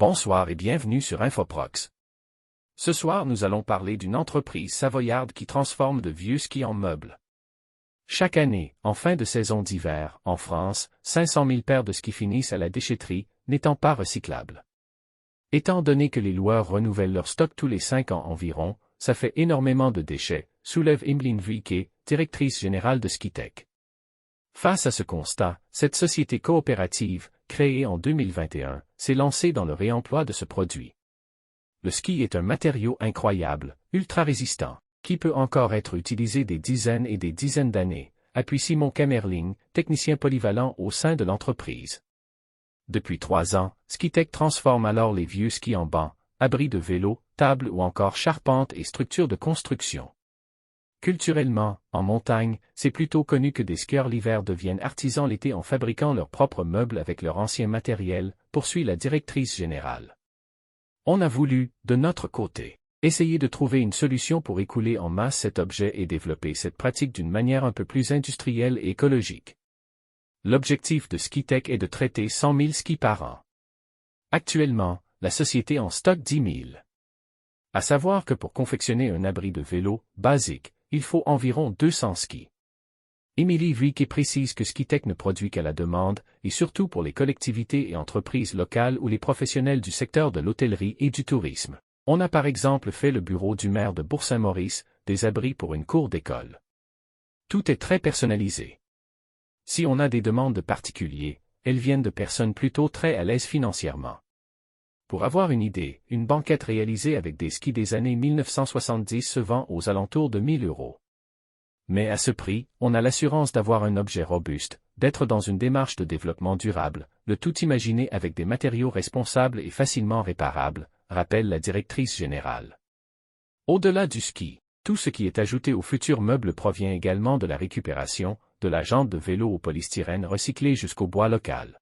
Bonsoir et bienvenue sur Infoprox. Ce soir nous allons parler d'une entreprise savoyarde qui transforme de vieux skis en meubles. Chaque année, en fin de saison d'hiver, en France, 500 000 paires de skis finissent à la déchetterie, n'étant pas recyclables. Étant donné que les loueurs renouvellent leur stock tous les 5 ans environ, ça fait énormément de déchets, soulève Emeline Vuike, directrice générale de Skitech. Face à ce constat, cette société coopérative, créée en 2021, s'est lancée dans le réemploi de ce produit. Le ski est un matériau incroyable, ultra résistant, qui peut encore être utilisé des dizaines et des dizaines d'années, appuie Simon Kamerling, technicien polyvalent au sein de l'entreprise. Depuis 3 ans, Skitech transforme alors les vieux skis en bancs, abris de vélo, tables ou encore charpentes et structures de construction. Culturellement, en montagne, c'est plutôt connu que des skieurs l'hiver deviennent artisans l'été en fabriquant leurs propres meubles avec leur ancien matériel, poursuit la directrice générale. On a voulu, de notre côté, essayer de trouver une solution pour écouler en masse cet objet et développer cette pratique d'une manière un peu plus industrielle et écologique. L'objectif de Skitech est de traiter 100 000 skis par an. Actuellement, la société en stocke 10 000. À savoir que pour confectionner un abri de vélo, basique, il faut environ 200 skis. Émilie Vuike précise que Skitech ne produit qu'à la demande, et surtout pour les collectivités et entreprises locales ou les professionnels du secteur de l'hôtellerie et du tourisme. On a par exemple fait le bureau du maire de Bourg-Saint-Maurice, des abris pour une cour d'école. Tout est très personnalisé. Si on a des demandes de particuliers, elles viennent de personnes plutôt très à l'aise financièrement. Pour avoir une idée, une banquette réalisée avec des skis des années 1970 se vend aux alentours de 1 000 €. Mais à ce prix, on a l'assurance d'avoir un objet robuste, d'être dans une démarche de développement durable, le tout imaginé avec des matériaux responsables et facilement réparables, rappelle la directrice générale. Au-delà du ski, tout ce qui est ajouté aux futurs meubles provient également de la récupération, de la jante de vélo au polystyrène recyclé jusqu'au bois local.